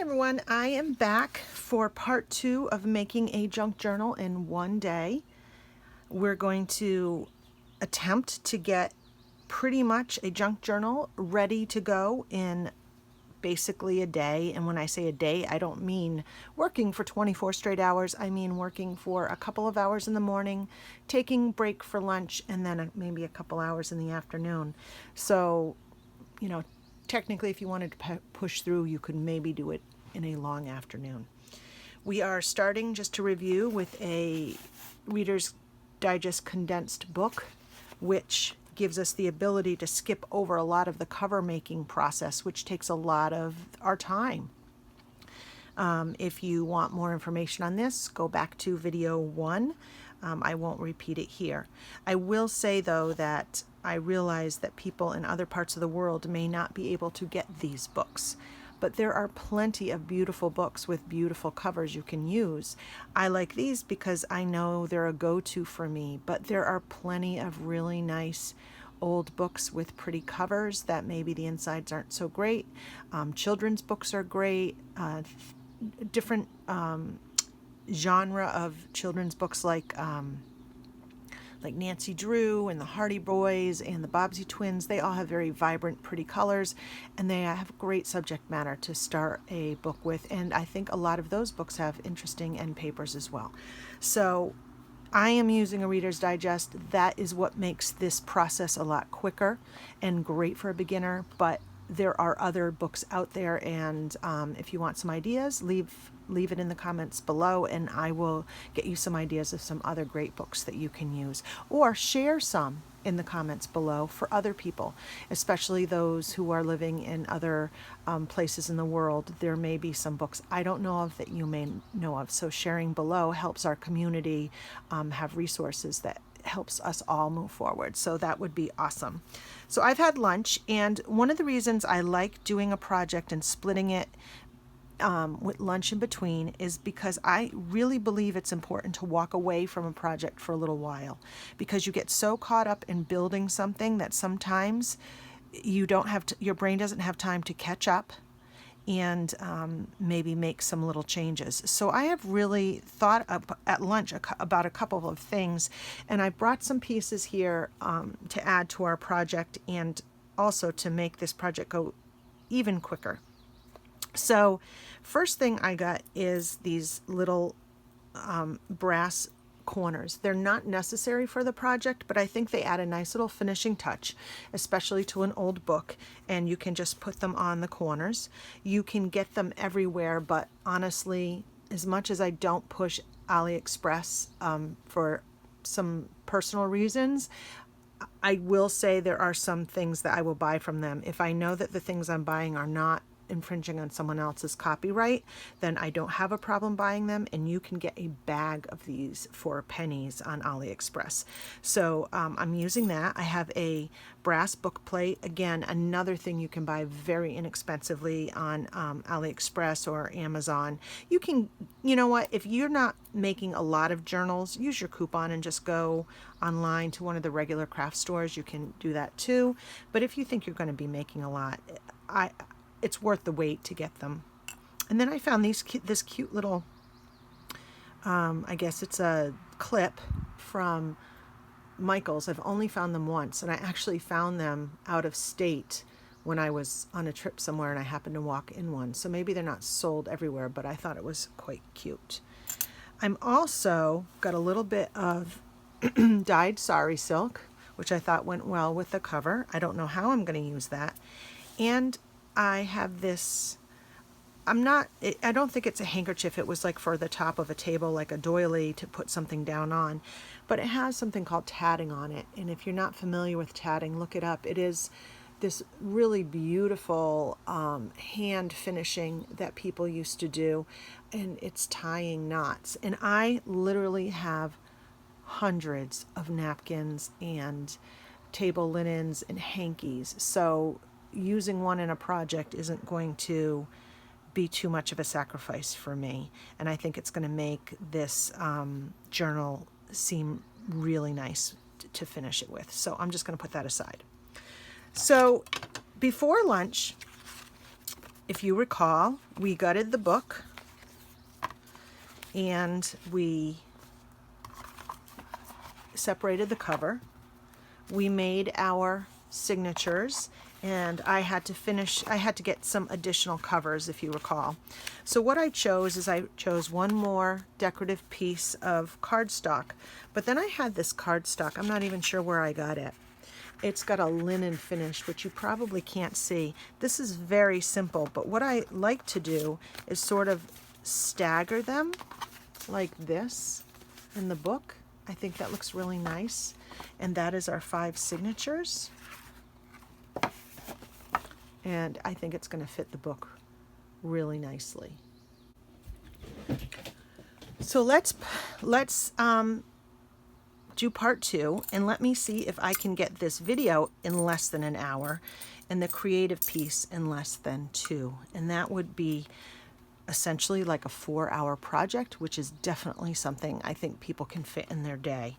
everyone, I am back for part 2 of making a junk journal in one day. We're going to attempt to get pretty much a junk journal ready to go in basically a day. And when I say a day, I don't mean working for 24 straight hours. I mean working for a couple of hours in the morning, taking a break for lunch, and then maybe a couple hours in the afternoon. So, you know, technically, if you wanted to push through, you could maybe do it in a long afternoon. We are starting, just to review, with a Readers Digest Condensed Book, which gives us the ability to skip over a lot of the cover making process, which takes a lot of our time. If you want more information on this, go back to video 1. I won't repeat it here. I will say, though, that I realize that people in other parts of the world may not be able to get these books, but there are plenty of beautiful books with beautiful covers you can use. I like these because I know they're a go-to for me, but there are plenty of really nice old books with pretty covers that maybe the insides aren't so great. Children's books are great. Different genre of children's books like Nancy Drew and the Hardy Boys and the Bobbsey Twins. They all have very vibrant, pretty colors, and they have great subject matter to start a book with. And I think a lot of those books have interesting end papers as well. So I am using a Reader's Digest. That is what makes this process a lot quicker and great for a beginner, but there are other books out there, and if you want some ideas, leave it in the comments below, and I will get you some ideas of some other great books that you can use, or share some in the comments below for other people, especially those who are living in other places in the world. There may be some books I don't know of that you may know of, so sharing below helps our community have resources that helps us all move forward. So that would be awesome. So I've had lunch, and one of the reasons I like doing a project and splitting it with lunch in between is because I really believe it's important to walk away from a project for a little while, because you get so caught up in building something that sometimes you don't have to, your brain doesn't have time to catch up and maybe make some little changes. So I have really thought at lunch about a couple of things, and I brought some pieces here to add to our project and also to make this project go even quicker. So first thing I got is these little brass corners. They're not necessary for the project, but I think they add a nice little finishing touch, especially to an old book, and you can just put them on the corners. You can get them everywhere, but honestly, as much as I don't push AliExpress for some personal reasons, I will say there are some things that I will buy from them. If I know that the things I'm buying are not infringing on someone else's copyright, then I don't have a problem buying them, and you can get a bag of these for pennies on AliExpress. So I'm using that. I have a brass book plate. Again, another thing you can buy very inexpensively on AliExpress or Amazon. You can, you know what, if you're not making a lot of journals, use your coupon and just go online to one of the regular craft stores. You can do that too. But if you think you're going to be making a lot, it's worth the wait to get them. And then I found this cute little, I guess it's a clip from Michael's. I've only found them once, and I actually found them out of state when I was on a trip somewhere and I happened to walk in one. So maybe they're not sold everywhere, but I thought it was quite cute. I'm also got a little bit of dyed sari silk, which I thought went well with the cover. I don't know how I'm going to use that. And I have this, I don't think it's a handkerchief. It was like for the top of a table, like a doily to put something down on, but it has something called tatting on it. And if you're not familiar with tatting, look it up. It is this really beautiful hand finishing that people used to do, and it's tying knots. And I literally have hundreds of napkins and table linens and hankies. So using one in a project isn't going to be too much of a sacrifice for me, and I think it's going to make this journal seem really nice to finish it with. So I'm just going to put that aside. So before lunch, if you recall, we gutted the book and we separated the cover. We made our signatures, and I had to get some additional covers, if you recall. So what I chose is I chose one more decorative piece of cardstock, but then I had this cardstock. I'm not even sure where I got it. It's got a linen finish, which you probably can't see. This is very simple, but what I like to do is sort of stagger them like this in the book. I think that looks really nice. And that is our 5 signatures. And I think it's going to fit the book really nicely. So let's do part 2, and let me see if I can get this video in less than an hour and the creative piece in less than 2. And that would be essentially like a 4-hour project, which is definitely something I think people can fit in their day.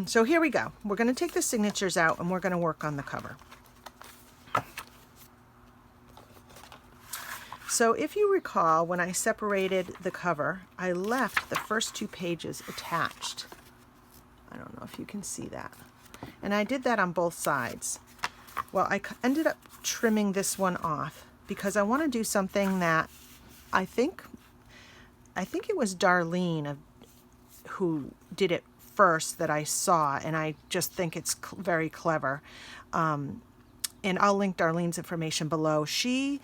So here we go. We're going to take the signatures out and we're going to work on the cover. So if you recall, when I separated the cover, I left the first 2 pages attached. I don't know if you can see that. And I did that on both sides. Well, I ended up trimming this one off because I want to do something that I think it was Darlene who did it first that I saw, and I just think it's very clever. And I'll link Darlene's information below. She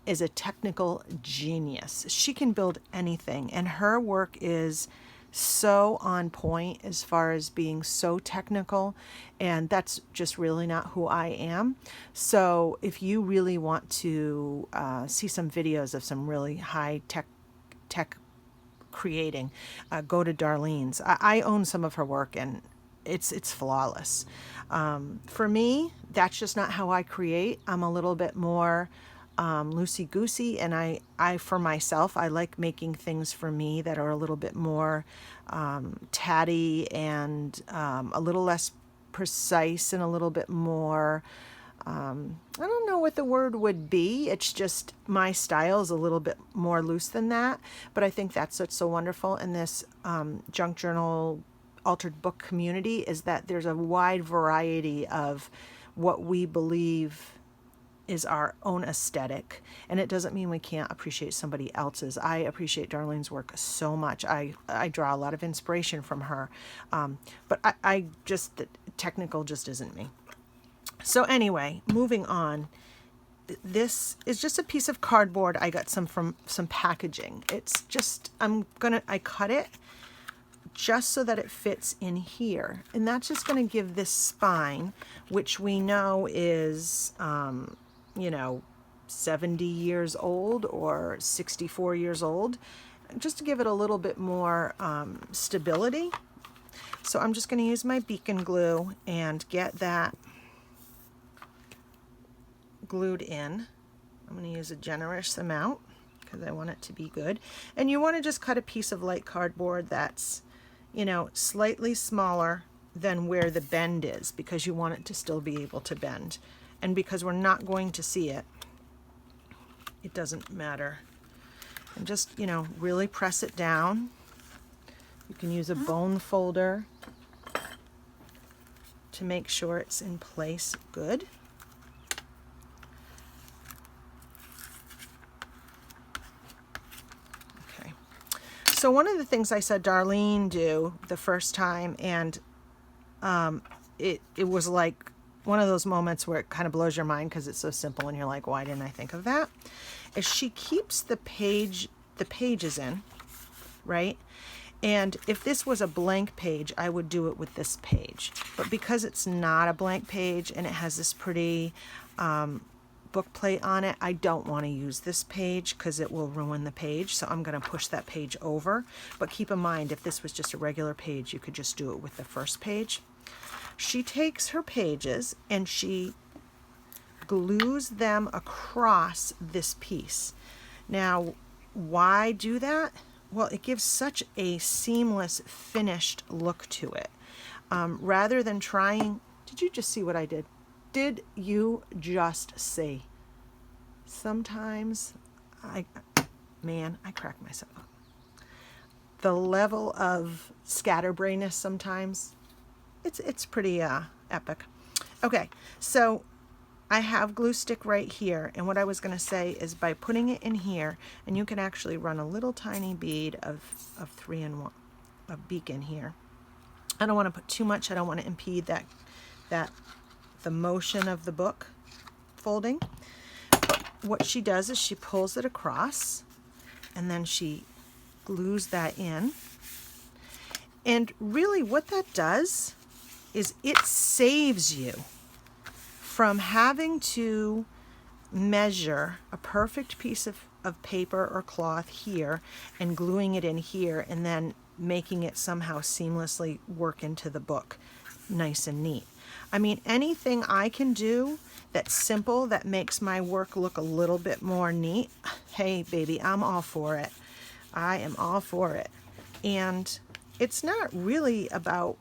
is a technical genius. She can build anything, and her work is so on point as far as being so technical, and that's just really not who I am. So if you really want to see some videos of some really high tech creating, go to Darlene's. I own some of her work, and it's flawless. For me, that's just not how I create. I'm a little bit more loosey-goosey, and I for myself, I like making things for me that are a little bit more tatty and a little less precise and a little bit more, I don't know what the word would be. It's just my style is a little bit more loose than that, but I think that's what's so wonderful in this junk journal altered book community, is that there's a wide variety of what we believe is our own aesthetic, and it doesn't mean we can't appreciate somebody else's. I appreciate Darlene's work so much. I draw a lot of inspiration from her, but I just, technical just isn't me. So anyway, moving on. This is just a piece of cardboard. I got some from some packaging. It's just, I cut it just so that it fits in here, and that's just going to give this spine, which we know is 70 years old or 64 years old, just to give it a little bit more stability. So I'm just going to use my beacon glue and get that glued in. I'm going to use a generous amount because I want it to be good. And you want to just cut a piece of light cardboard that's, slightly smaller than where the bend is, because you want it to still be able to bend. And because we're not going to see it, it doesn't matter. And just, really press it down. You can use a bone folder to make sure it's in place good. Okay. So one of the things I said Darlene do the first time, and it was like one of those moments where it kind of blows your mind because it's so simple and you're like, why didn't I think of that? Is she keeps the pages in, right? And if this was a blank page, I would do it with this page. But because it's not a blank page and it has this pretty book plate on it, I don't want to use this page because it will ruin the page. So I'm going to push that page over. But keep in mind, if this was just a regular page, you could just do it with the first page. She takes her pages and she glues them across this piece. Now, why do that? Well, it gives such a seamless, finished look to it. Rather than trying, did you just see what I did? Did you just see? sometimes I crack myself up. The level of scatterbrainness sometimes, it's pretty epic. Okay, so I have glue stick right here, and what I was going to say is by putting it in here, and you can actually run a little tiny bead of 3-in-1 of beak in here. I don't want to put too much. I don't want to impede the motion of the book folding. But what she does is she pulls it across, and then she glues that in. And really what that does is it saves you from having to measure a perfect piece of paper or cloth here and gluing it in here and then making it somehow seamlessly work into the book nice and neat. I mean, anything I can do that's simple, that makes my work look a little bit more neat, hey baby, I'm all for it. I am all for it. And it's not really about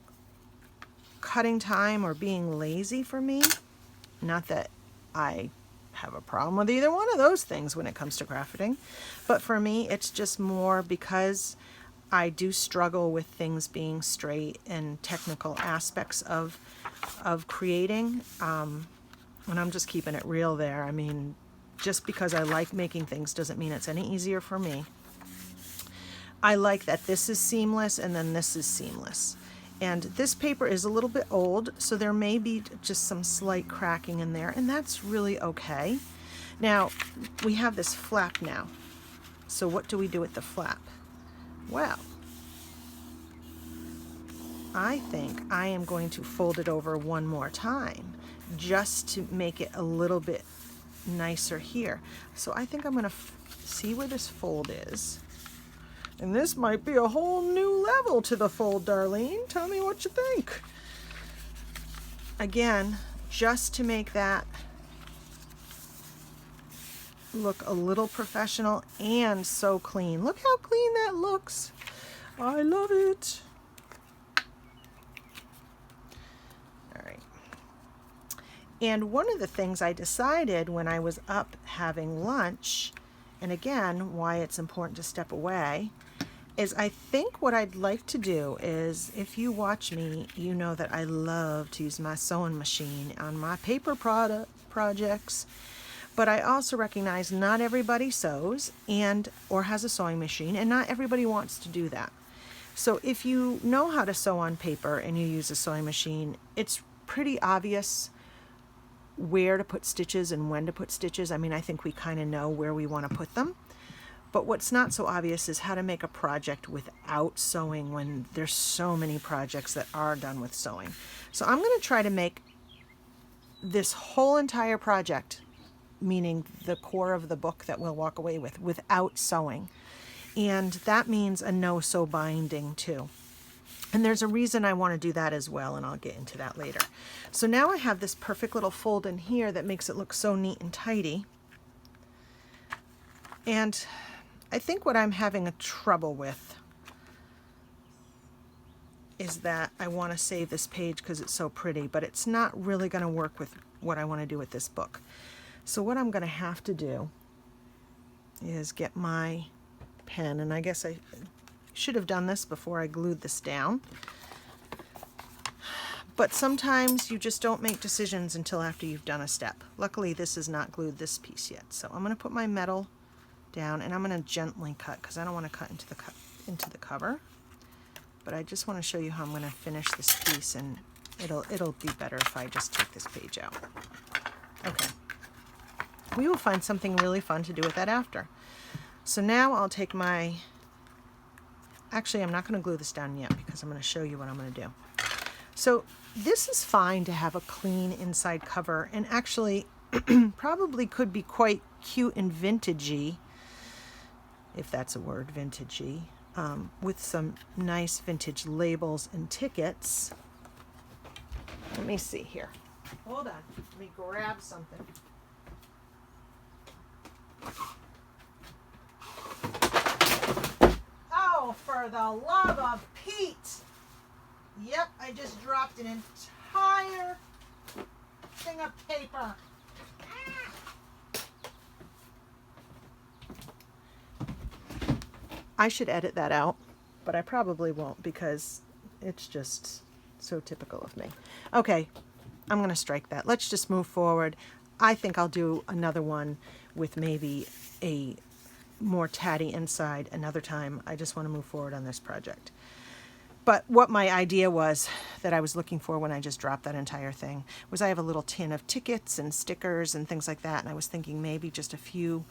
cutting time or being lazy for me. Not that I have a problem with either one of those things when it comes to crafting, but for me it's just more because I do struggle with things being straight and technical aspects of creating, and I'm just keeping it real there. I mean, just because I like making things doesn't mean it's any easier for me. I like that this is seamless and then this is seamless. And this paper is a little bit old, so there may be just some slight cracking in there, and that's really okay. Now, we have this flap now. So what do we do with the flap? Well, I think I am going to fold it over one more time just to make it a little bit nicer here. So I think I'm going to see where this fold is. And this might be a whole new level to the fold, Darlene. Tell me what you think. Again, just to make that look a little professional and so clean. Look how clean that looks. I love it. All right. And one of the things I decided when I was up having lunch, and again, why it's important to step away, is I think what I'd like to do is, if you watch me, you know that I love to use my sewing machine on my paper projects, but I also recognize not everybody sews or has a sewing machine, and not everybody wants to do that. So if you know how to sew on paper and you use a sewing machine, it's pretty obvious where to put stitches and when to put stitches. I mean, I think we kind of know where we want to put them. But what's not so obvious is how to make a project without sewing when there's so many projects that are done with sewing. So I'm going to try to make this whole entire project, meaning the core of the book that we'll walk away with, without sewing. And that means a no-sew binding too. And there's a reason I want to do that as well, and I'll get into that later. So now I have this perfect little fold in here that makes it look so neat and tidy. And I think what I'm having a trouble with is that I want to save this page because it's so pretty, but it's not really going to work with what I want to do with this book. So what I'm going to have to do is get my pen, and I guess I should have done this before I glued this down. But sometimes you just don't make decisions until after you've done a step. Luckily, this is not glued, this piece yet. So I'm going to put my metal down, and I'm going to gently cut because I don't want to cut into the cover, but I just want to show you how I'm going to finish this piece, and it'll be better if I just take this page out. Okay, we will find something really fun to do with that after. So now I'll take my, actually I'm not going to glue this down yet because I'm going to show you what I'm going to do. So this is fine to have a clean inside cover, and actually probably could be quite cute and vintagey, if that's a word, vintagey, with some nice vintage labels and tickets. Let me see here. Hold on. Let me grab something. Oh, for the love of Pete! Yep, I just dropped an entire thing of paper. I should edit that out, but I probably won't because it's just so typical of me. Okay, I'm going to strike that. Let's just move forward. I think I'll do another one with maybe a more tatty inside another time. I just want to move forward on this project. But what my idea was that I was looking for when I just dropped that entire thing was I have a little tin of tickets and stickers and things like that, and I was thinking maybe just a few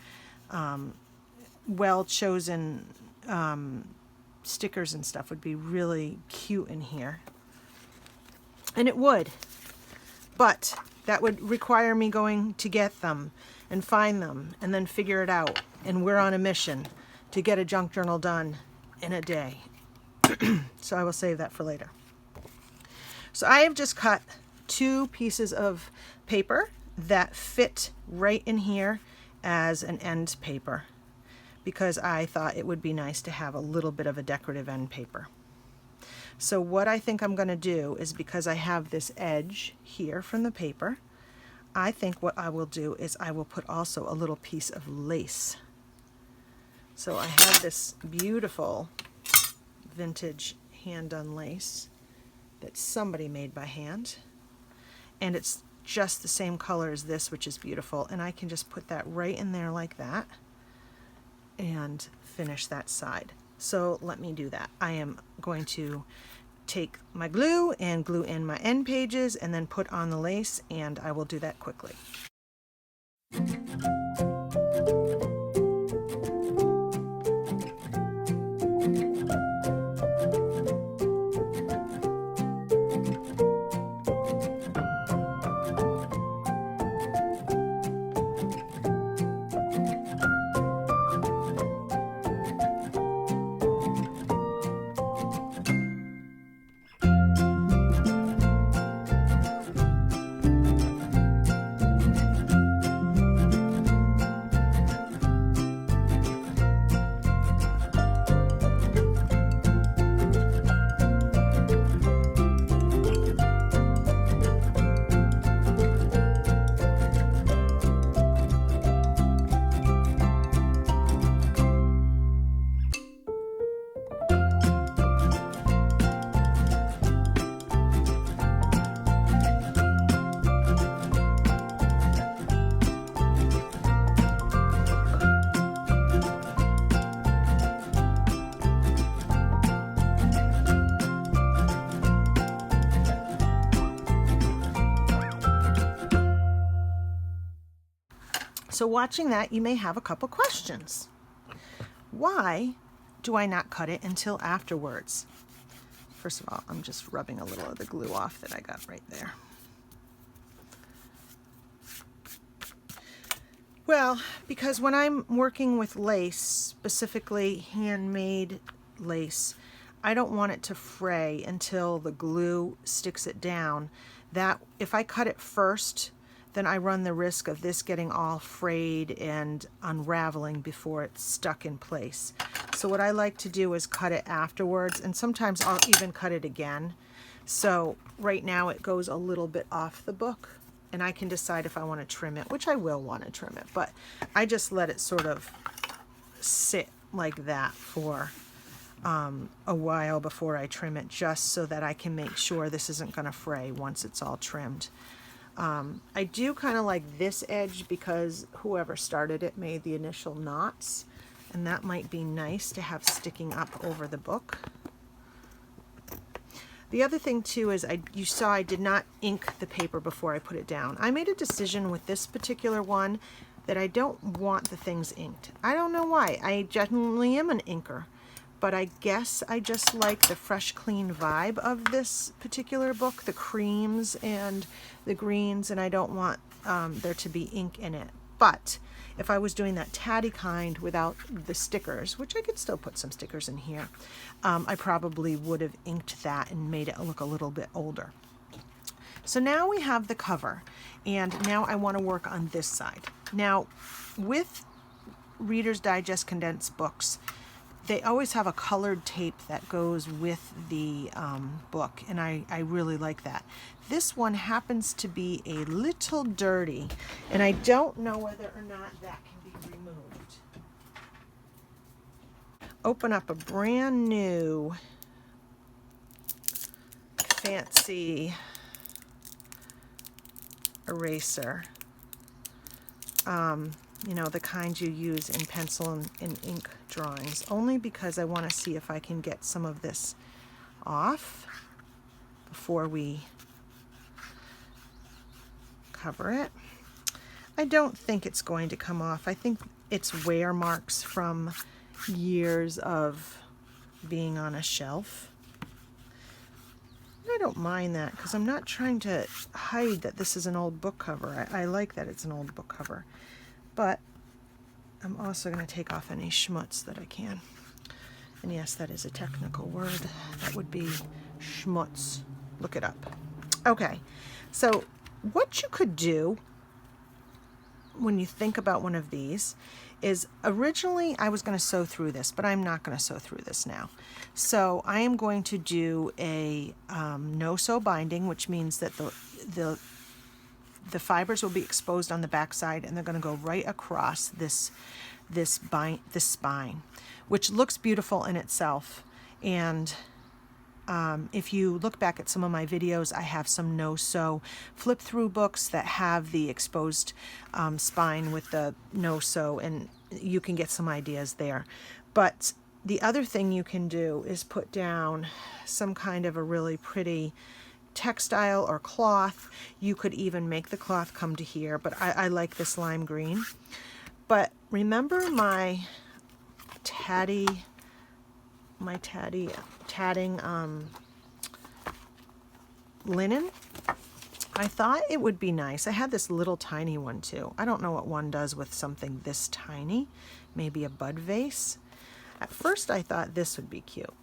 well-chosen stickers and stuff would be really cute in here. And it would, but that would require me going to get them and find them and then figure it out. And we're on a mission to get a junk journal done in a day. So I will save that for later. So I have just cut 2 pieces of paper that fit right in here as an end paper because I thought it would be nice to have a little bit of a decorative end paper. So what I think I'm going to do is, because I have this edge here from the paper, I think what I will do is I will put also a little piece of lace. So I have this beautiful vintage hand-done lace that somebody made by hand, and it's just the same color as this, which is beautiful, and I can just put that right in there like that and finish that side. So let me do that. I am going to take my glue and glue in my end pages and then put on the lace, and I will do that quickly. So watching that, you may have a couple questions. Why do I not cut it until afterwards? First of all, I'm just rubbing a little of the glue off that I got right there. Well, because when I'm working with lace, specifically handmade lace, I don't want it to fray until the glue sticks it down. That if I cut it first, then I run the risk of this getting all frayed and unraveling before it's stuck in place. So what I like to do is cut it afterwards, and sometimes I'll even cut it again. So right now it goes a little bit off the book, and I can decide if I want to trim it, which I will want to trim it, but I just let it sort of sit like that for a while before I trim it, just so that I can make sure this isn't going to fray once it's all trimmed. I do kind of like this edge because whoever started it made the initial knots, and that might be nice to have sticking up over the book. The other thing too is you saw I did not ink the paper before I put it down. I made a decision with this particular one that I don't want the things inked. I don't know why. I genuinely am an inker, but I guess I just like the fresh, clean vibe of this particular book, the creams and the greens, and I don't want there to be ink in it. But if I was doing that tatty kind without the stickers, which I could still put some stickers in here, I probably would have inked that and made it look a little bit older. So now we have the cover, and now I want to work on this side. Now, with Reader's Digest Condensed Books, they always have a colored tape that goes with the book, and I really like that. This one happens to be a little dirty, and I don't know whether or not that can be removed. open up a brand new fancy eraser. You know, the kind you use in pencil and ink drawings, only because I want to see if I can get some of this off before we cover it. I don't think it's going to come off. I think it's wear marks from years of being on a shelf. I don't mind that because I'm not trying to hide that this is an old book cover. I like that it's an old book cover. But I'm also going to take off any schmutz that I can. And yes, that is a technical word. That would be schmutz. Look it up. Okay, so what you could do when you think about one of these is, originally I was going to sew through this, but I'm not going to sew through this now. So I am going to do a no-sew binding, which means that the fibers will be exposed on the back side, and they're going to go right across this spine, which looks beautiful in itself. And if you look back at some of my videos, I have some no-sew flip-through books that have the exposed spine with the no-sew, and you can get some ideas there. But the other thing you can do is put down some kind of a really pretty textile or cloth. You could even make the cloth come to here, but I like this lime green. But remember my tatting linen? I thought it would be nice. I had this little tiny one too. I don't know what one does with something this tiny. Maybe a bud vase. At first I thought this would be cute,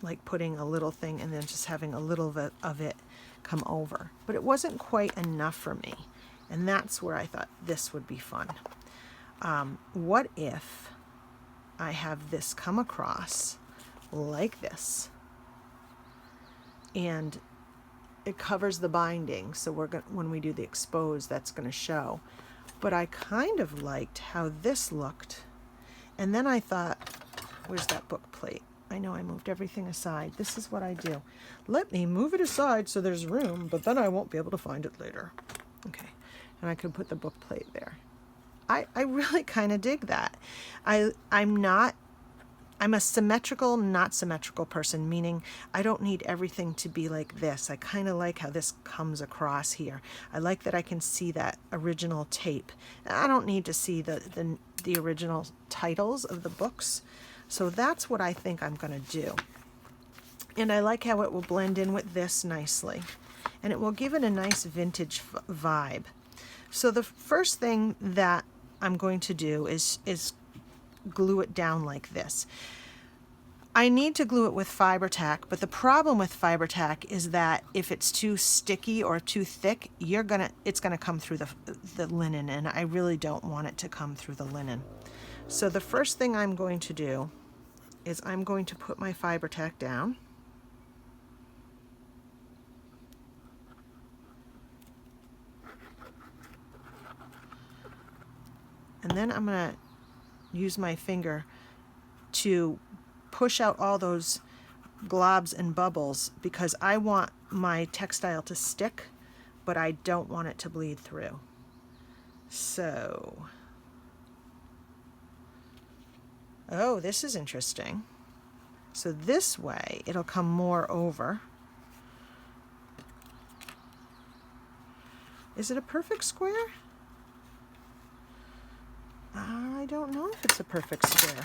like putting a little thing and then just having a little bit of it come over. But it wasn't quite enough for me. And that's where I thought this would be fun. What if I have this come across like this, and it covers the binding, so when we do the exposed, that's going to show. But I kind of liked how this looked, and then I thought, where's that book plate? I know I moved everything aside. This is what I do. Let me move it aside so there's room, but then I won't be able to find it later. Okay, and I could put the book plate there. I really kind of dig that. I'm a symmetrical, not symmetrical person, meaning I don't need everything to be like this. I kind of like how this comes across here. I like that I can see that original tape. I don't need to see the original titles of the books. So that's what I think I'm going to do. And I like how it will blend in with this nicely. And it will give it a nice vintage vibe. So the first thing that I'm going to do is glue it down like this. I need to glue it with fiber tack, but the problem with fiber tack is that if it's too sticky or too thick, it's gonna come through the linen, and I really don't want it to come through the linen. So the first thing I'm going to do is I'm going to put my fiber tack down. And then I'm going to use my finger to push out all those globs and bubbles, because I want my textile to stick, but I don't want it to bleed through. So, oh, this is interesting. So this way it'll come more over. Is it a perfect square? I don't know if it's a perfect square.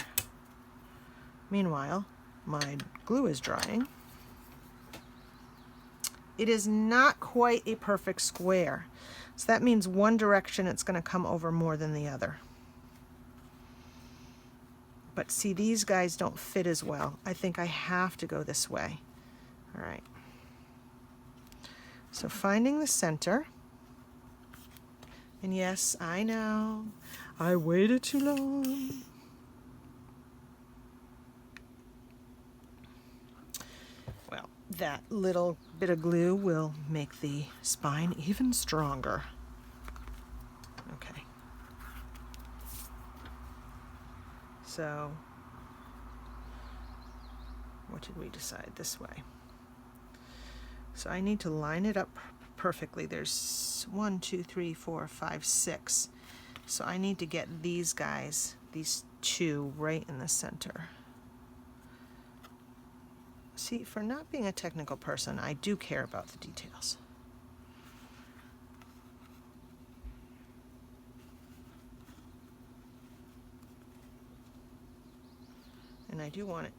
Meanwhile, my glue is drying. It is not quite a perfect square. So that means one direction it's going to come over more than the other. But see, these guys don't fit as well. I think I have to go this way. All right. So finding the center. And yes, I know, I waited too long. Well, that little bit of glue will make the spine even stronger. Okay. So what did we decide? This way. So I need to line it up perfectly. There's 1, 2, 3, 4, 5, 6. So I need to get these guys, these two, right in the center. See, for not being a technical person, I do care about the details. And I do want it.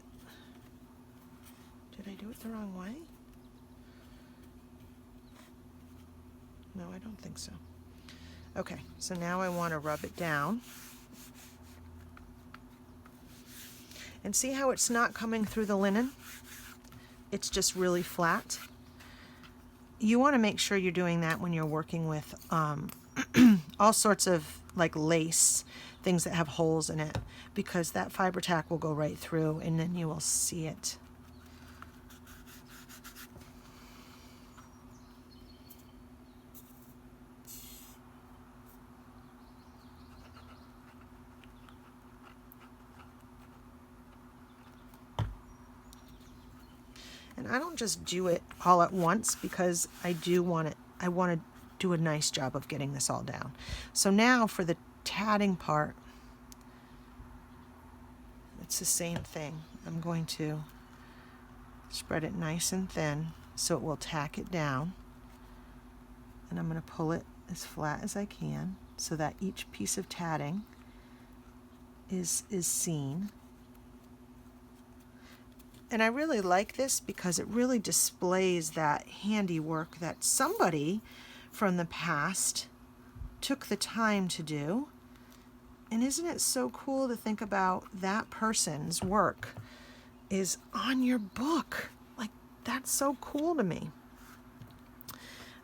Did I do it the wrong way? No, I don't think so. Okay, so now I want to rub it down. And see how it's not coming through the linen? It's just really flat. You want to make sure you're doing that when you're working with all sorts of like lace, things that have holes in it, because that fiber tack will go right through and then you will see it. And I don't just do it all at once because I want to do a nice job of getting this all down. So now for the tatting part, it's the same thing. I'm going to spread it nice and thin so it will tack it down. And I'm going to pull it as flat as I can so that each piece of tatting is seen. And I really like this because it really displays that handiwork that somebody from the past took the time to do. And isn't it so cool to think about that person's work is on your book? Like, that's so cool to me.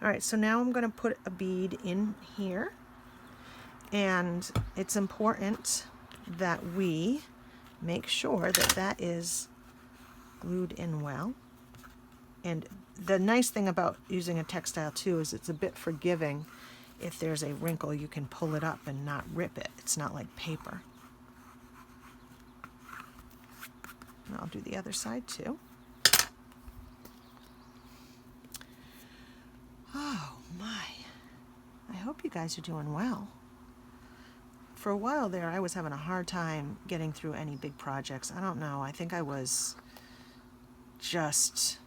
All right, so now I'm going to put a bead in here. And it's important that we make sure that that is glued in well. And the nice thing about using a textile too is it's a bit forgiving. If there's a wrinkle, you can pull it up and not rip it. It's not like paper. And I'll do the other side too. Oh my, I hope you guys are doing well. For a while there, I was having a hard time getting through any big projects. I don't know, I think I was just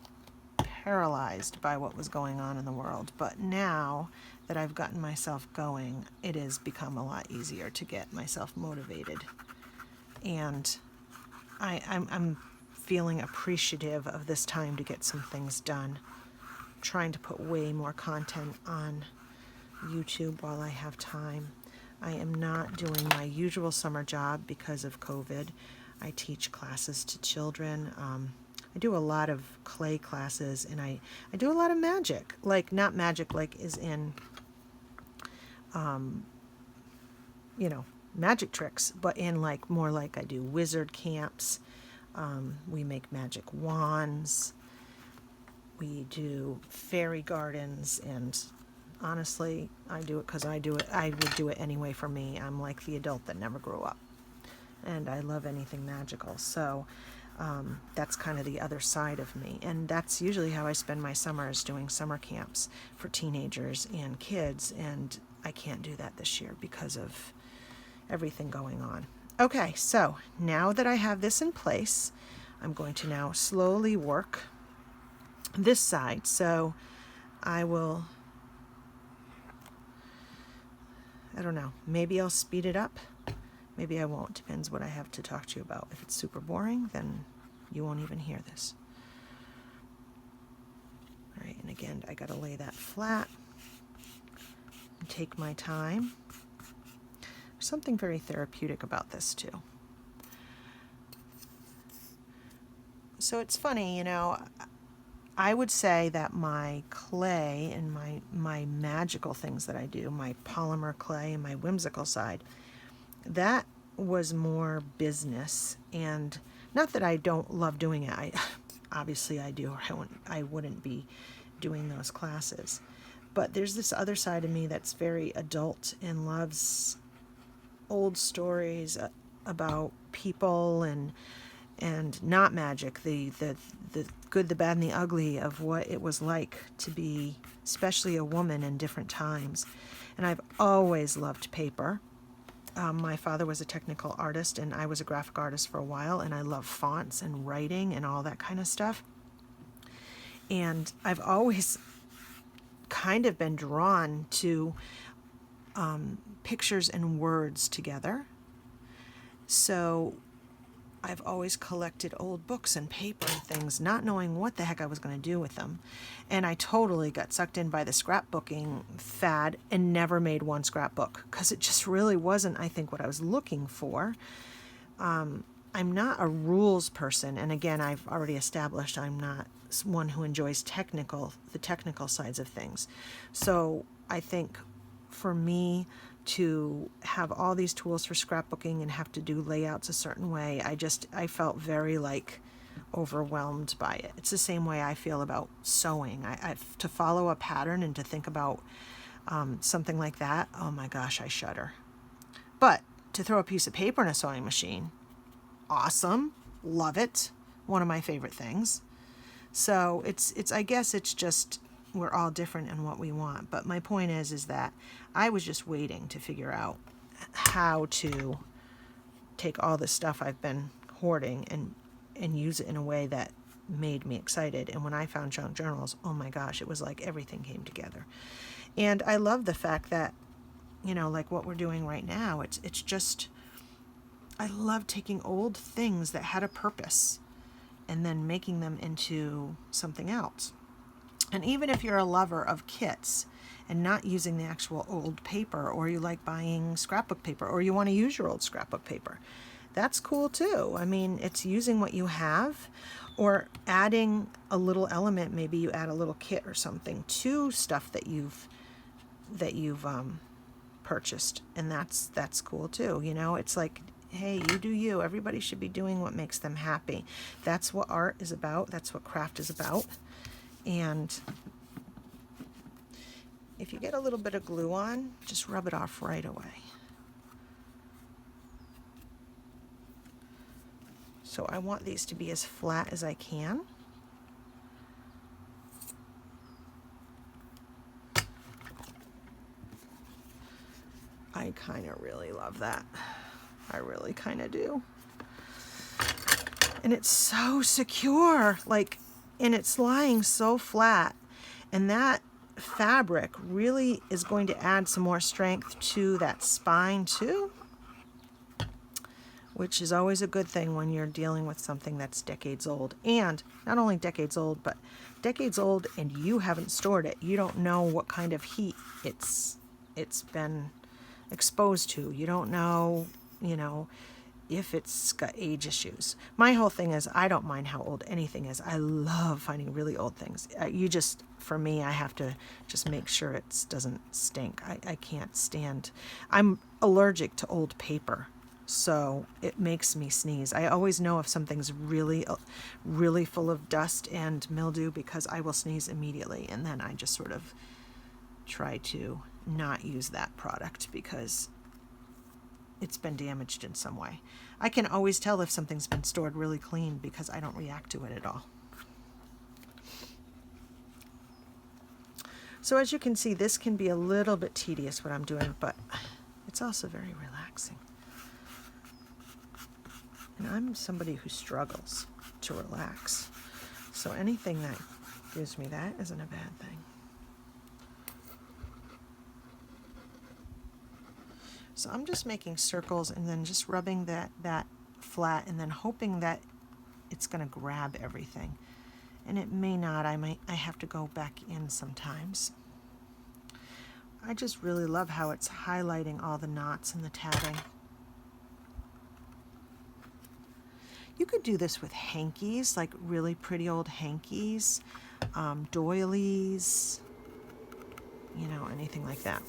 paralyzed by what was going on in the world. But now that I've gotten myself going, it has become a lot easier to get myself motivated. And I'm feeling appreciative of this time to get some things done. I'm trying to put way more content on YouTube while I have time. I am not doing my usual summer job because of COVID. I teach classes to children. I do a lot of clay classes, and I do a lot of magic. Like, not magic like is in, you know, magic tricks, but in like more like I do wizard camps. We make magic wands. We do fairy gardens, and honestly, I do it because I do it. I would do it anyway for me. I'm like the adult that never grew up, and I love anything magical. So that's kind of the other side of me, and that's usually how I spend my summers, doing summer camps for teenagers and kids, and I can't do that this year because of everything going on. Okay, so now that I have this in place, I'm going to now slowly work this side. So I will, I don't know, maybe I'll speed it up. Maybe I won't. Depends what I have to talk to you about. If it's super boring, then you won't even hear this. All right, and again, I got to lay that flat and take my time. There's something very therapeutic about this too. So it's funny, you know, I would say that my clay and my magical things that I do, my polymer clay and my whimsical side, that was more business. And not that I don't love doing it. Obviously I do, or I wouldn't be doing those classes. But there's this other side of me that's very adult and loves old stories about people and and not magic, the good, the bad, and the ugly of what it was like to be, especially a woman in different times. And I've always loved paper. My father was a technical artist, and I was a graphic artist for a while, and I love fonts and writing and all that kind of stuff. And I've always kind of been drawn to pictures and words together. So I've always collected old books and paper and things, not knowing what the heck I was going to do with them. And I totally got sucked in by the scrapbooking fad and never made one scrapbook because it just really wasn't, I think, what I was looking for. I'm not a rules person. And again, I've already established I'm not one who enjoys the technical sides of things. So I think for me to have all these tools for scrapbooking and have to do layouts a certain way, I felt very overwhelmed by it. It's the same way I feel about sewing. I to follow a pattern and to think about something like that, oh my gosh, I shudder. But to throw a piece of paper in a sewing machine, awesome, love it, one of my favorite things. So I guess it's just, we're all different in what we want. But my point is that I was just waiting to figure out how to take all this stuff I've been hoarding and use it in a way that made me excited. And when I found junk journals, oh my gosh, it was like everything came together. And I love the fact that, like what we're doing right now, it's just, I love taking old things that had a purpose and then making them into something else. And even if you're a lover of kits and not using the actual old paper, or you like buying scrapbook paper, or you want to use your old scrapbook paper, that's cool too. I mean, it's using what you have or adding a little element. Maybe you add a little kit or something to stuff that you've purchased, and that's cool too. It's like, hey, you do you. Everybody should be doing what makes them happy. That's what art is about. That's what craft is about. And if you get a little bit of glue on, just rub it off right away. So I want these to be as flat as I can. I kind of really love that. I really kind of do. And it's so secure, and it's lying so flat. And that fabric really is going to add some more strength to that spine too, which is always a good thing when you're dealing with something that's decades old. And not only decades old, but decades old and you haven't stored it. You don't know what kind of heat it's been exposed to. You don't know, if it's got age issues. My whole thing is I don't mind how old anything is. I love finding really old things. For me, I have to just make sure it doesn't stink. I can't stand, I'm allergic to old paper, so it makes me sneeze. I always know if something's really, really full of dust and mildew because I will sneeze immediately, and then I just sort of try to not use that product because it's been damaged in some way. I can always tell if something's been stored really clean because I don't react to it at all. So as you can see, this can be a little bit tedious what I'm doing, but it's also very relaxing. And I'm somebody who struggles to relax. So anything that gives me that isn't a bad thing. So I'm just making circles and then just rubbing that flat and then hoping that it's going to grab everything. And it may not. I have to go back in sometimes. I just really love how it's highlighting all the knots and the tatting. You could do this with hankies, like really pretty old hankies, doilies, anything like that.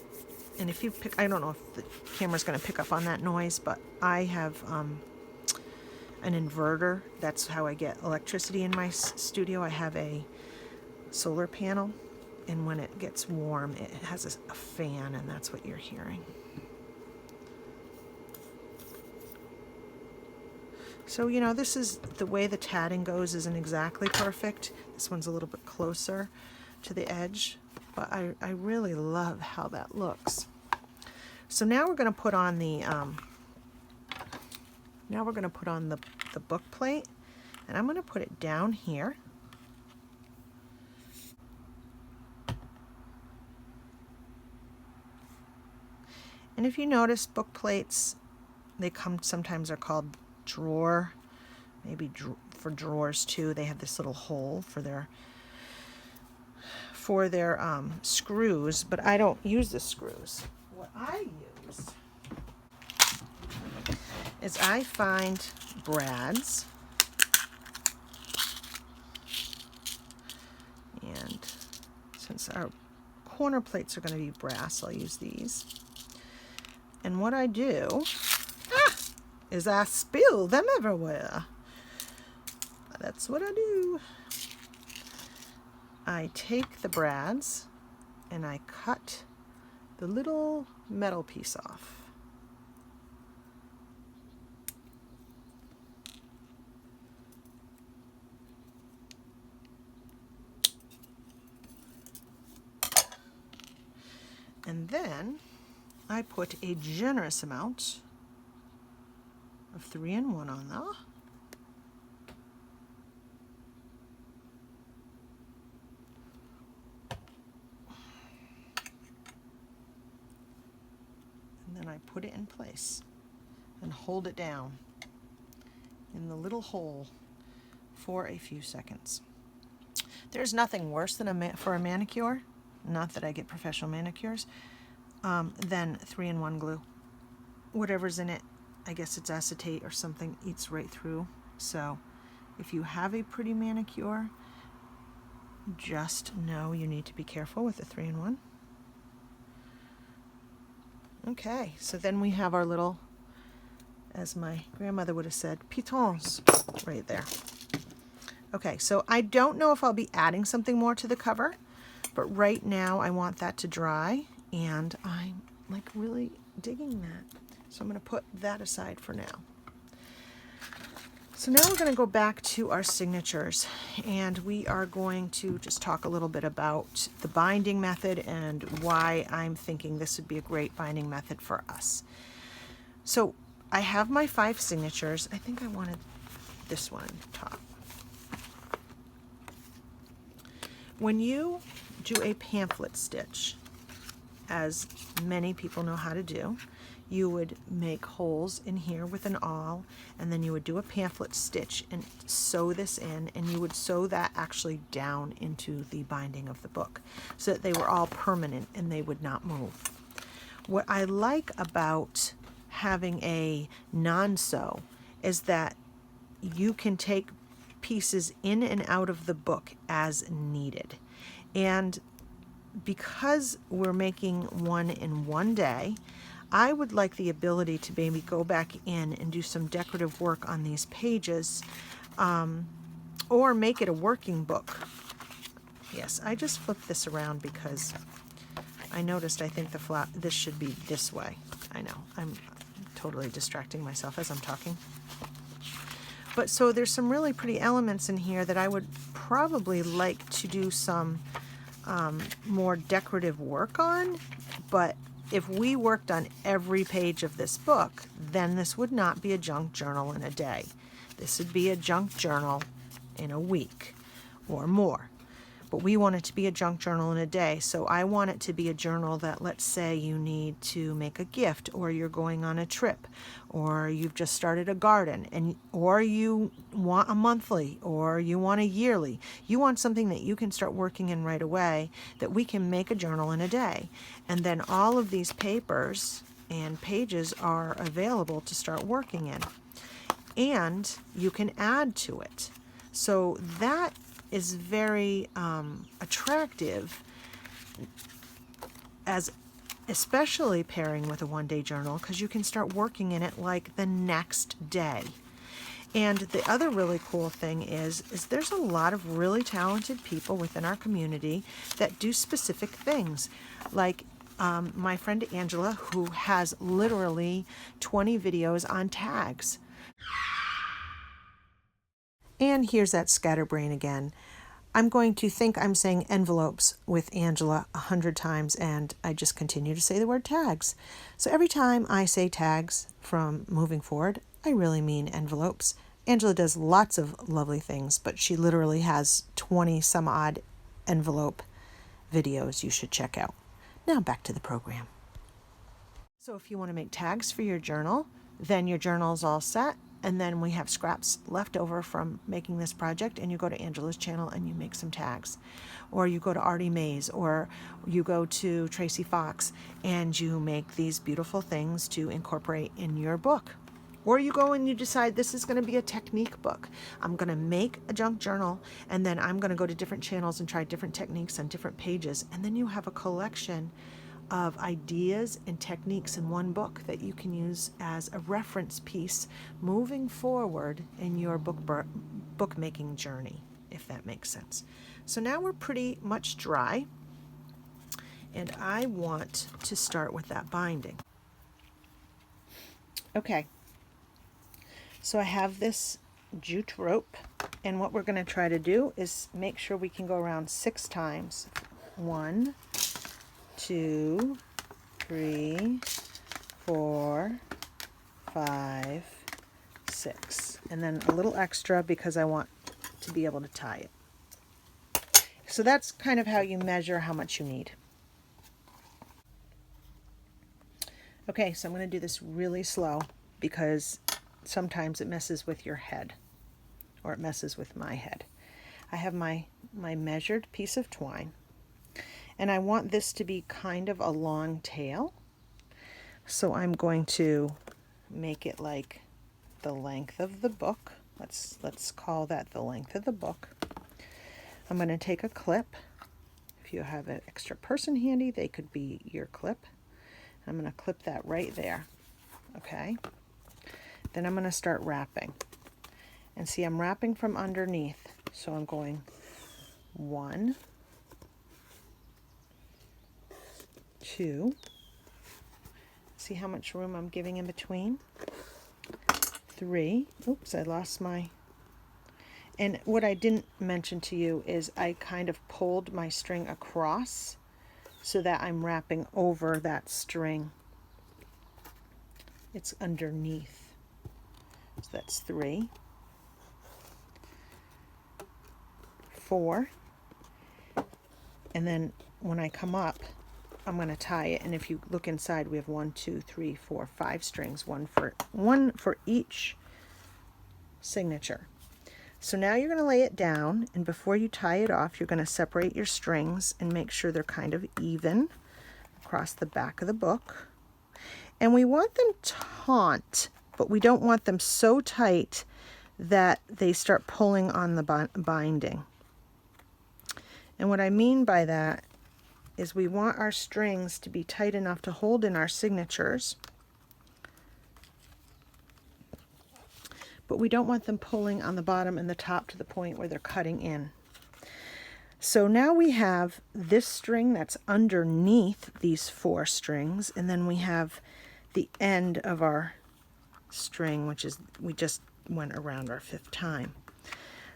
And if you pick, I don't know if the camera's going to pick up on that noise, but I have an inverter. That's how I get electricity in my studio. I have a solar panel, and when it gets warm, it has a fan, and that's what you're hearing. So, you know, this is the way the tatting goes isn't exactly perfect. This one's a little bit closer to the edge, but I really love how that looks. So now we're going to put on the the book plate, and I'm going to put it down here. And if you notice, book plates, they sometimes are called drawer, maybe for drawers too. They have this little hole for their screws, but I don't use the screws. What I use is I find brads, and since our corner plates are going to be brass, I'll use these. And what I do is I spill them everywhere. That's what I do. I take the brads and I cut the little metal piece off. And then I put a generous amount of 3-in-1 on there. And then I put it in place and hold it down in the little hole for a few seconds. There's nothing worse than for a manicure, not that I get professional manicures, than 3-in-1 glue. Whatever's in it, I guess it's acetate or something, eats right through. So if you have a pretty manicure, just know you need to be careful with the 3-in-1. Okay, so then we have our little, as my grandmother would have said, pitons right there. Okay, so I don't know if I'll be adding something more to the cover, but right now I want that to dry, and I'm like really digging that. So I'm going to put that aside for now. So now we're going to go back to our signatures, and we are going to just talk a little bit about the binding method and why I'm thinking this would be a great binding method for us. So I have my 5 signatures. I think I wanted this one top. When you do a pamphlet stitch, as many people know how to do, you would make holes in here with an awl, and then you would do a pamphlet stitch and sew this in, and you would sew that actually down into the binding of the book so that they were all permanent and they would not move. What I like about having a non-sew is that you can take pieces in and out of the book as needed. And because we're making one in one day, I would like the ability to maybe go back in and do some decorative work on these pages, or make it a working book. Yes, I just flipped this around because I noticed I think this should be this way. I know, I'm totally distracting myself as I'm talking. But so there's some really pretty elements in here that I would probably like to do some more decorative work on, but if we worked on every page of this book, then this would not be a junk journal in a day. This would be a junk journal in a week or more. But we want it to be a junk journal in a day, so I want it to be a journal that, let's say you need to make a gift, or you're going on a trip, or you've just started a garden, or you want a monthly, or you want a yearly. You want something that you can start working in right away, that we can make a journal in a day. And then all of these papers and pages are available to start working in. And you can add to it. So that is very attractive, especially pairing with a one-day journal, because you can start working in it like the next day. And the other really cool thing is there's a lot of really talented people within our community that do specific things. Like my friend Angela, who has literally 20 videos on tags. And here's that scatterbrain again. I'm going to think I'm saying envelopes with Angela 100 times, and I just continue to say the word tags. So every time I say tags from moving forward, I really mean envelopes. Angela does lots of lovely things, but she literally has 20 some odd envelope videos you should check out. Now back to the program. So if you want to make tags for your journal, then your journal's all set. And then we have scraps left over from making this project, and you go to Angela's channel and you make some tags. Or you go to Artie Mays, or you go to Tracy Fox, and you make these beautiful things to incorporate in your book. Or you go and you decide this is going to be a technique book. I'm going to make a junk journal, and then I'm going to go to different channels and try different techniques on different pages. And then you have a collection of ideas and techniques in one book that you can use as a reference piece moving forward in your bookmaking journey, if that makes sense. So now we're pretty much dry, and I want to start with that binding. Okay, so I have this jute rope, and what we're going to try to do is make sure we can go around 6 times. 1, 2, 3, 4, 5, 6, and then a little extra because I want to be able to tie it. So that's kind of how you measure how much you need. Okay, so I'm going to do this really slow because sometimes it messes with your head, or it messes with my head. I have my measured piece of twine, and I want this to be kind of a long tail. So I'm going to make it like the length of the book. Let's call that the length of the book. I'm going to take a clip. If you have an extra person handy, they could be your clip. I'm going to clip that right there. Okay. Then I'm going to start wrapping. And see, I'm wrapping from underneath. So I'm going 1, 2. See how much room I'm giving in between? 3. Oops, I lost my... And what I didn't mention to you is I kind of pulled my string across so that I'm wrapping over that string. It's underneath. So that's 3. 4. And then when I come up, I'm going to tie it, and if you look inside, we have 1, 2, 3, 4, 5 strings, one for each signature. So now you're going to lay it down, and before you tie it off, you're going to separate your strings and make sure they're kind of even across the back of the book. And we want them taut, but we don't want them so tight that they start pulling on the binding. And what I mean by that is we want our strings to be tight enough to hold in our signatures, but we don't want them pulling on the bottom and the top to the point where they're cutting in. So now we have this string that's underneath these 4 strings, and then we have the end of our string, which is, we just went around our 5th time.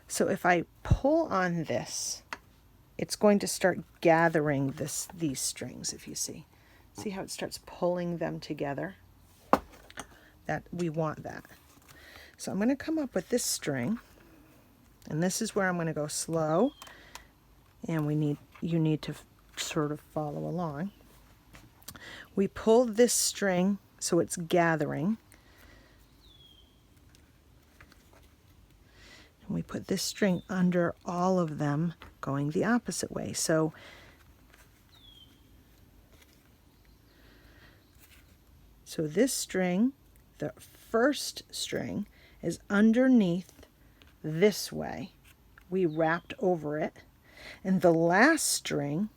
So if I pull on this, it's going to start gathering these strings, if you see. See how it starts pulling them together? That we want that. So I'm going to come up with this string, and this is where I'm going to go slow, and you need to sort of follow along. We pull this string so it's gathering. And we put this string under all of them going the opposite way. So this string, the first string, is underneath this way. We wrapped over it. And the last string,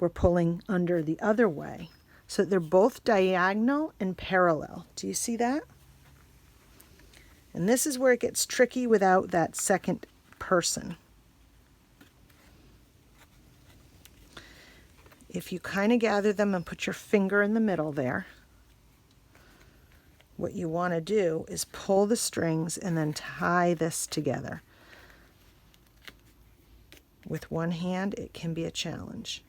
we're pulling under the other way. So they're both diagonal and parallel. Do you see that? And this is where it gets tricky without that second person. If you kind of gather them and put your finger in the middle there, what you want to do is pull the strings and then tie this together. with one hand, it can be a challenge.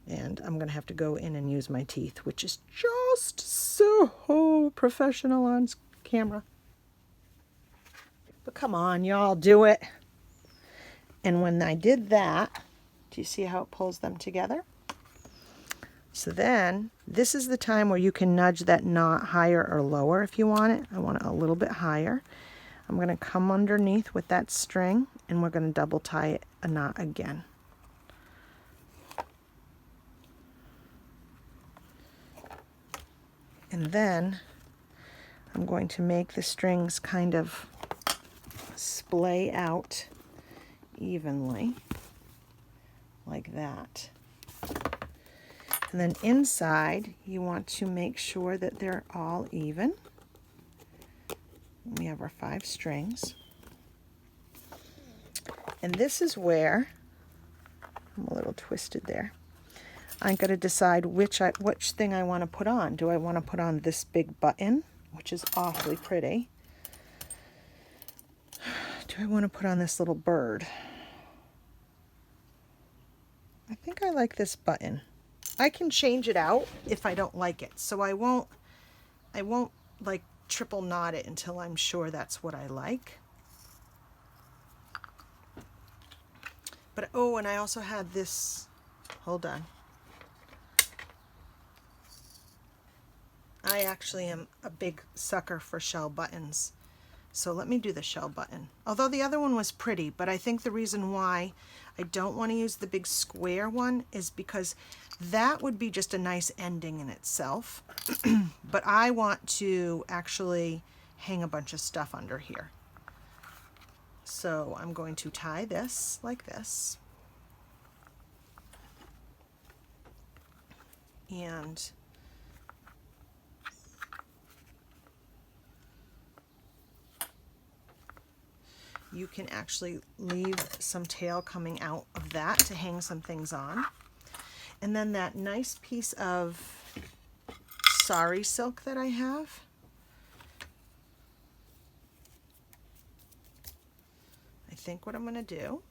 And I'm going to have to go in and use my teeth, which is just so professional on camera. But come on, y'all, do it. And when I did that, do you see how it pulls them together? So then, this is the time where you can nudge that knot higher or lower if you want it. I want it a little bit higher. I'm going to come underneath with that string, and we're going to double tie a knot again. And then I'm going to make the strings kind of splay out evenly, like that. And then inside, you want to make sure that they're all even. We have our 5 strings. And this is where, I'm a little twisted there, I'm going to decide which thing I want to put on. Do I want to put on this big button, which is awfully pretty? Do I want to put on this little bird? I think I like this button. I can change it out if I don't like it. So I won't like triple knot it until I'm sure that's what I like. But oh, and I also had this, hold on. I actually am a big sucker for shell buttons. So let me do the shell button. Although the other one was pretty, but I think the reason why I don't want to use the big square one is because that would be just a nice ending in itself. But I want to actually hang a bunch of stuff under here. So I'm going to tie this like this. And you can actually leave some tail coming out of that to hang some things on. And then that nice piece of sari silk that I have, I think what I'm going to do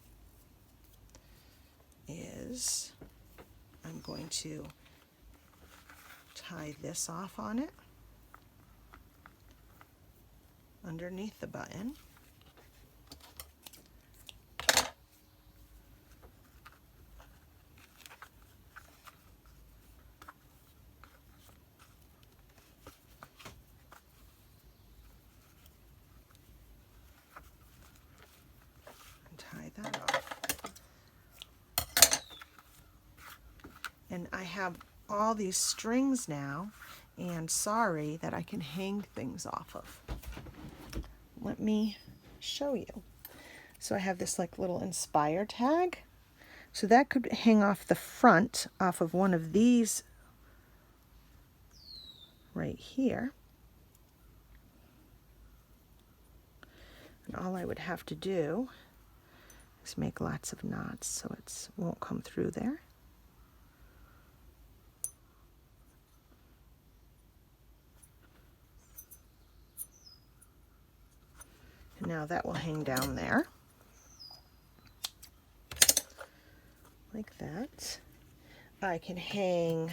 is I'm going to tie this off on it underneath the button. Tie that off. And I have all these strings now and sari that I can hang things off of. Let me show you. So I have this like little inspire tag. So that could hang off the front off of one of these right here. And all I would have to do is make lots of knots so it won't come through there. And now that will hang down there like that. I can hang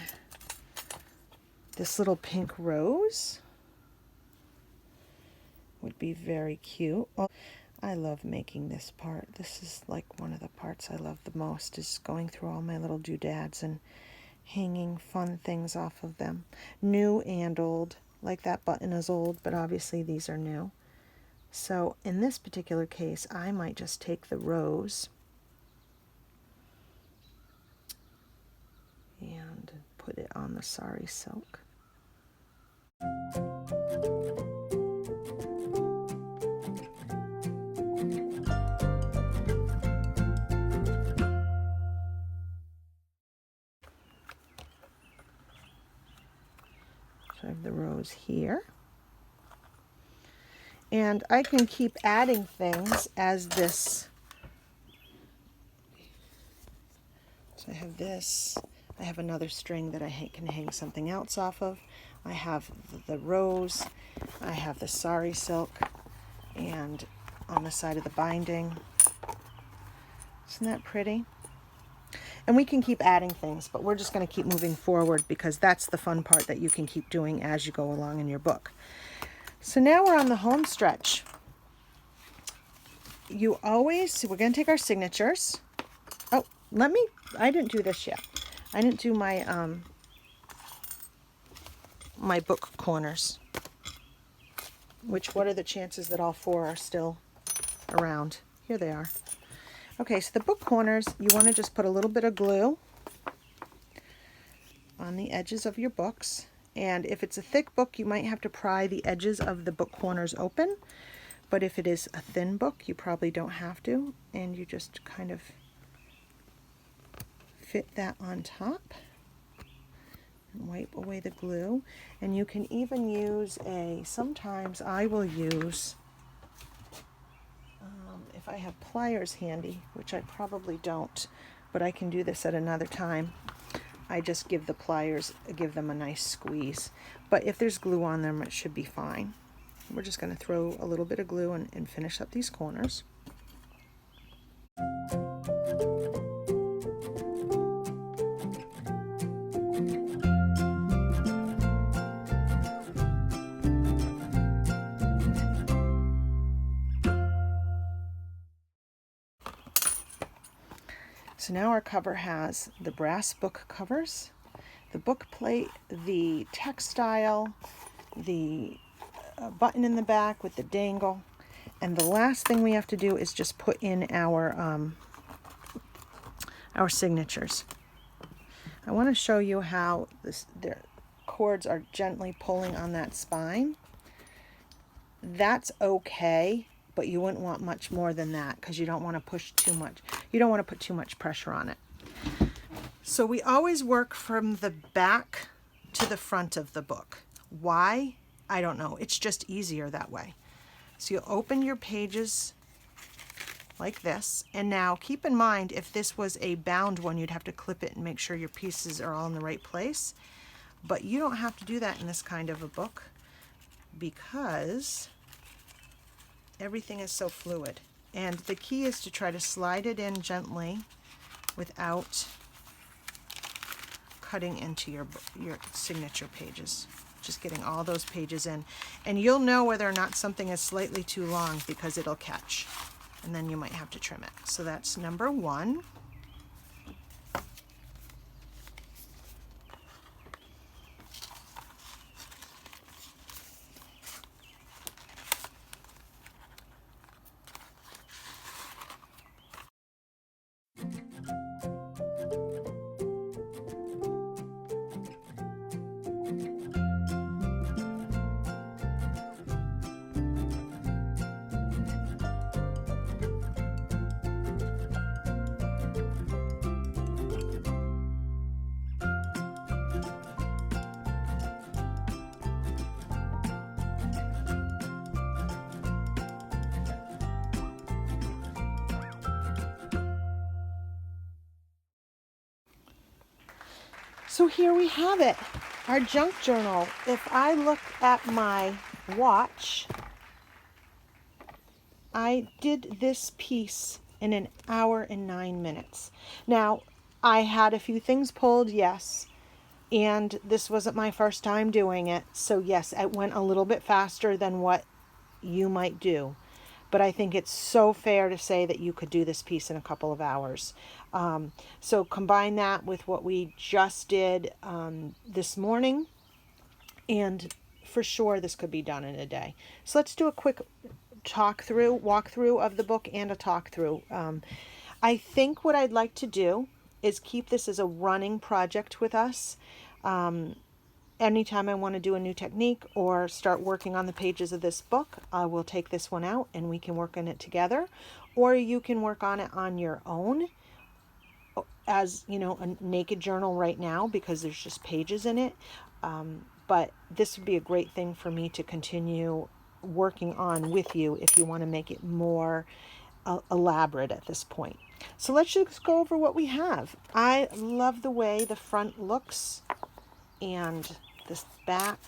this little pink rose. Would be very cute. I love making this part. This is like one of the parts I love the most, is going through all my little doodads and hanging fun things off of them. New and old. Like that button is old, but obviously these are new. So in this particular case, I might just take the rose and put it on the sari silk. So I have the rose here. And I can keep adding things as this. So I have this. I have another string that I can hang something else off of. I have the rose. I have the sari silk. And on the side of the binding, Isn't that pretty? And we can keep adding things, but we're just going to keep moving forward because that's the fun part that you can keep doing as you go along in your book. So now we're on the home stretch. We're going to take our signatures. Oh, I didn't do this yet. I didn't do my, my book corners. What are the chances that all 4 are still around? Here they are. Okay, so the book corners, you want to just put a little bit of glue on the edges of your books. And if it's a thick book, you might have to pry the edges of the book corners open. But if it is a thin book, you probably don't have to. And you just kind of fit that on top and wipe away the glue. And you can even use sometimes I will use, if I have pliers handy, which I probably don't, but I can do this at another time. I just give them a nice squeeze. But if there's glue on them, it should be fine. We're just going to throw a little bit of glue and finish up these corners. So now our cover has the brass book covers, the book plate, the textile, the button in the back with the dangle, and the last thing we have to do is just put in our signatures. I want to show you how the cords are gently pulling on that spine. That's okay, but you wouldn't want much more than that because you don't want to push too much. You don't want to put too much pressure on it. So we always work from the back to the front of the book. Why? I don't know. It's just easier that way. So you open your pages like this. And now keep in mind, if this was a bound one, you'd have to clip it and make sure your pieces are all in the right place. But you don't have to do that in this kind of a book because everything is so fluid. And the key is to try to slide it in gently without cutting into your signature pages. Just getting all those pages in. And you'll know whether or not something is slightly too long because it'll catch. And then you might have to trim it. So that's number 1. So here we have it, our junk journal. If I look at my watch, I did this piece in 1 hour and 9 minutes. Now, I had a few things pulled, yes, and this wasn't my first time doing it. So yes, it went a little bit faster than what you might do. But I think it's so fair to say that you could do this piece in a couple of hours. So combine that with what we just did this morning, and for sure this could be done in a day. So let's do a quick walkthrough of the book and a talk through. I think what I'd like to do is keep this as a running project with us. Anytime I want to do a new technique or start working on the pages of this book, I will take this one out and we can work on it together. Or you can work on it on your own as, you know, a naked journal right now because there's just pages in it. But this would be a great thing for me to continue working on with you if you want to make it more elaborate at this point. So let's just go over what we have. I love the way the front looks and this back,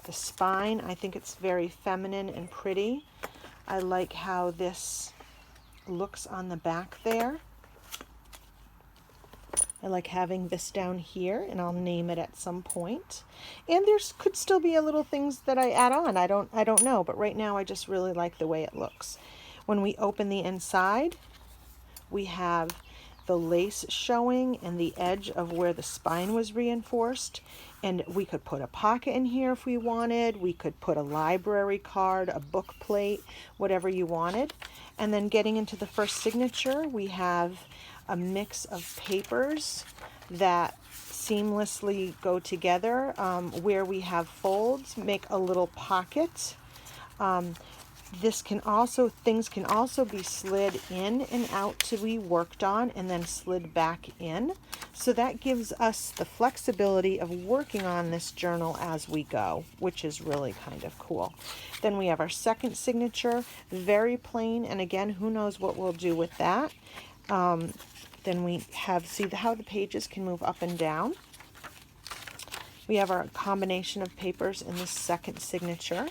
the spine. I think it's very feminine and pretty. I like how this looks on the back there. I like having this down here, and I'll name it at some point. And there's could still be a little things that I add on. I don't know, but right now I just really like the way it looks. When we open the inside, we have the lace showing and the edge of where the spine was reinforced. And we could put a pocket in here if we wanted. We could put a library card, a book plate, whatever you wanted. And then getting into the first signature, we have a mix of papers that seamlessly go together. Where we have folds, make a little pocket. Things can also be slid in and out to be worked on and then slid back in. So that gives us the flexibility of working on this journal as we go, which is really kind of cool. Then we have our second signature, very plain, and again, who knows what we'll do with that. Then we have, see how the pages can move up and down. We have our combination of papers in the second signature.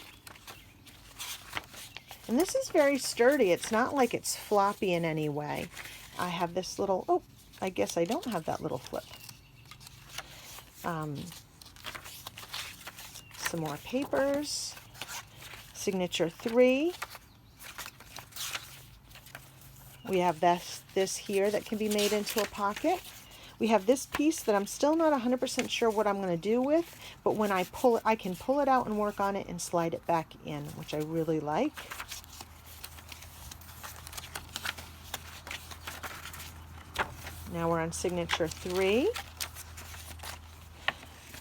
And this is very sturdy. It's not like it's floppy in any way. I have this little, oh, I guess I don't have that little flip. Some more papers. Signature 3. We have this here that can be made into a pocket. We have this piece that I'm still not 100% sure what I'm going to do with, but when I pull it, I can pull it out and work on it and slide it back in, which I really like. Now we're on signature 3.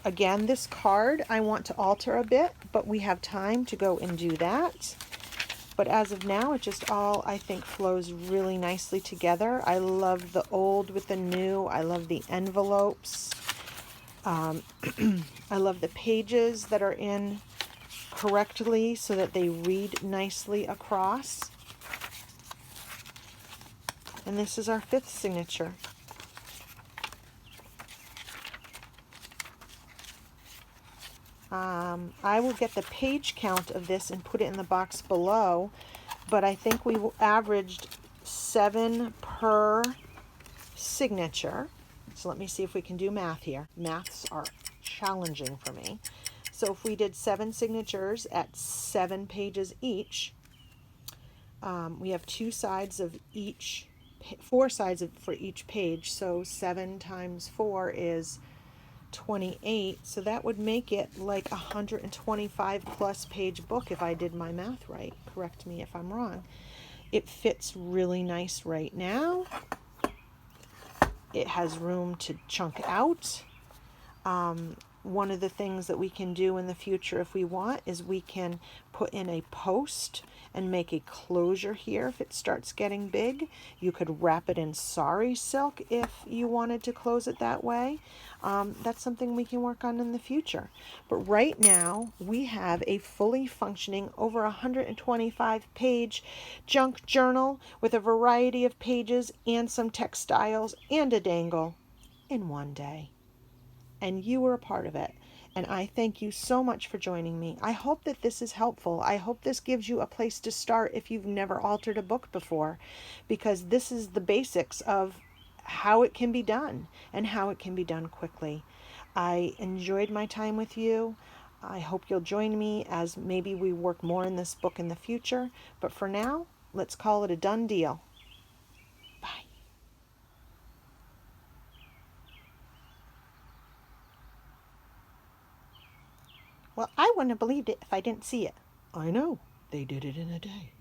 Again, this card I want to alter a bit, but we have time to go and do that. But as of now, it just all, I think, flows really nicely together. I love the old with the new. I love the envelopes. I love the pages that are in correctly so that they read nicely across. And this is our 5th signature. I will get the page count of this and put it in the box below, but I think we averaged 7 per signature. So let me see if we can do math here. Maths are challenging for me. So if we did 7 signatures at 7 pages each, we have 2 sides of each, 4 sides for each page. So 7 times 4 is 28, so that would make it like 125 plus page book if I did my math right. Correct me if I'm wrong. It fits really nice right now. It has room to chunk out. One of the things that we can do in the future if we want is we can put in a post and make a closure here if it starts getting big. You could wrap it in sari silk if you wanted to close it that way. That's something we can work on in the future. But right now we have a fully functioning over 125 page junk journal with a variety of pages and some textiles and a dangle in one day. And you were a part of it. And I thank you so much for joining me. I hope that this is helpful. I hope this gives you a place to start if you've never altered a book before, because this is the basics of how it can be done and how it can be done quickly. I enjoyed my time with you. I hope you'll join me as maybe we work more in this book in the future. But for now, let's call it a done deal. Bye. Well, I wouldn't have believed it if I didn't see it. I know. They did it in a day.